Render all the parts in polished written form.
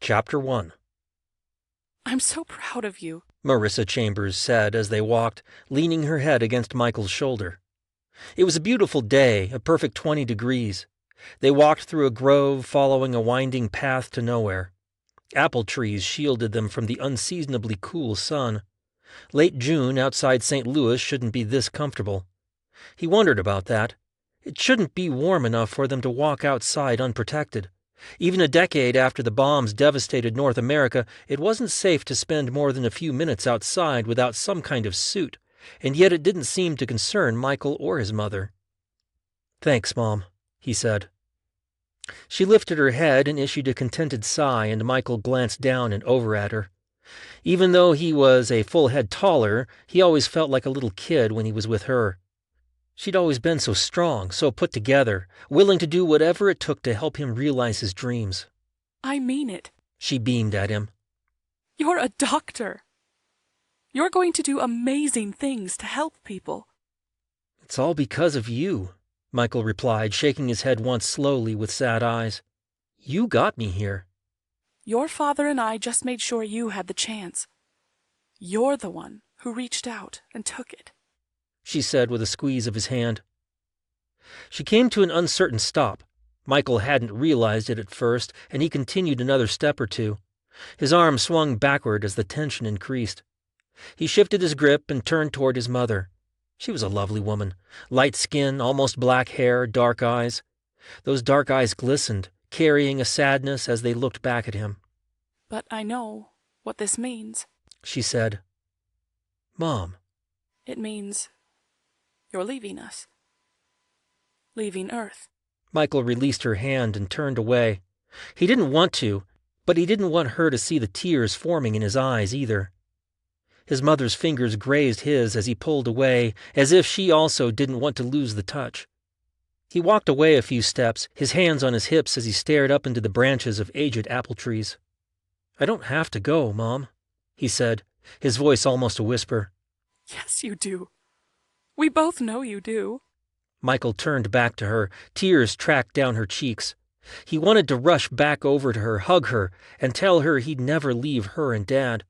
Chapter 1. I'm so proud of you, Marissa Chambers said as they walked, leaning her head against Michael's shoulder. It was a beautiful day, a perfect 20 degrees. They walked through a grove, following a winding path to nowhere. Apple trees shielded them from the unseasonably cool sun. Late June outside St. Louis shouldn't be this comfortable. He wondered about that. It shouldn't be warm enough for them to walk outside unprotected. Even a decade after the bombs devastated North America, it wasn't safe to spend more than a few minutes outside without some kind of suit, and yet it didn't seem to concern Michael or his mother. "Thanks, Mom," he said. She lifted her head and issued a contented sigh, and Michael glanced down and over at her. Even though he was a full head taller, he always felt like a little kid when he was with her. She'd always been so strong, so put together, willing to do whatever it took to help him realize his dreams. I mean it. She beamed at him. You're a doctor. You're going to do amazing things to help people. It's all because of you, Michael replied, shaking his head once slowly with sad eyes. You got me here. Your father and I just made sure you had the chance. You're the one who reached out and took it, she said with a squeeze of his hand. She came to an uncertain stop. Michael hadn't realized it at first, and he continued another step or two. His arm swung backward as the tension increased. He shifted his grip and turned toward his mother. She was a lovely woman. Light skin, almost black hair, dark eyes. Those dark eyes glistened, carrying a sadness as they looked back at him. But I know what this means, she said. Mom. It means you're leaving us. Leaving Earth. Michael released her hand and turned away. He didn't want to, but he didn't want her to see the tears forming in his eyes either. His mother's fingers grazed his as he pulled away, as if she also didn't want to lose the touch. He walked away a few steps, his hands on his hips as he stared up into the branches of aged apple trees. I don't have to go, Mom, he said, his voice almost a whisper. Yes, you do. We both know you do. Michael turned back to her, tears tracked down her cheeks. He wanted to rush back over to her, hug her, and tell her he'd never leave her and Dad.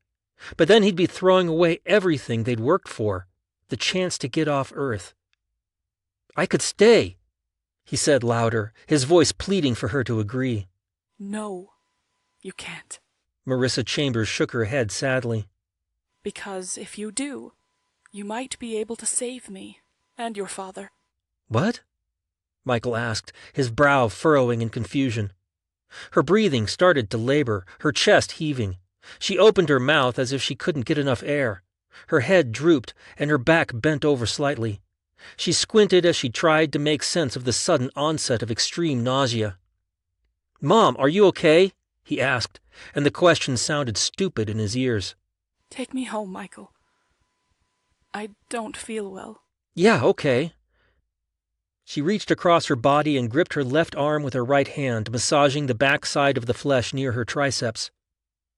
But then he'd be throwing away everything they'd worked for, the chance to get off Earth. I could stay, he said louder, his voice pleading for her to agree. No, you can't. Marissa Chambers shook her head sadly. Because if you do, you might be able to save me and your father. What? Michael asked, his brow furrowing in confusion. Her breathing started to labor, her chest heaving. She opened her mouth as if she couldn't get enough air. Her head drooped, and her back bent over slightly. She squinted as she tried to make sense of the sudden onset of extreme nausea. Mom, are you okay? He asked, and the question sounded stupid in his ears. Take me home, Michael. I don't feel well. Yeah, okay. She reached across her body and gripped her left arm with her right hand, massaging the backside of the flesh near her triceps.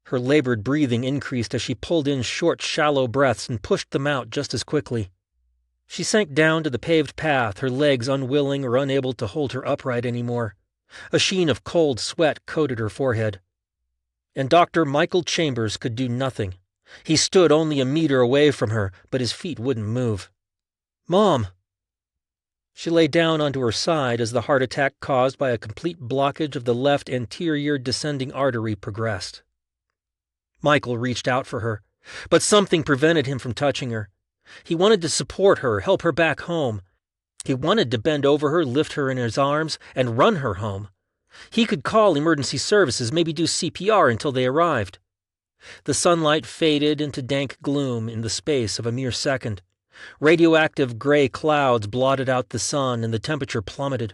Her labored breathing increased as she pulled in short, shallow breaths and pushed them out just as quickly. She sank down to the paved path, her legs unwilling or unable to hold her upright anymore. A sheen of cold sweat coated her forehead. And Dr. Michael Chambers could do nothing. He stood only a meter away from her, but his feet wouldn't move. Mom! She lay down onto her side as the heart attack caused by a complete blockage of the left anterior descending artery progressed. Michael reached out for her, but something prevented him from touching her. He wanted to support her, help her back home. He wanted to bend over her, lift her in his arms, and run her home. He could call emergency services, maybe do CPR until they arrived. The sunlight faded into dank gloom in the space of a mere second. Radioactive gray clouds blotted out the sun, and the temperature plummeted.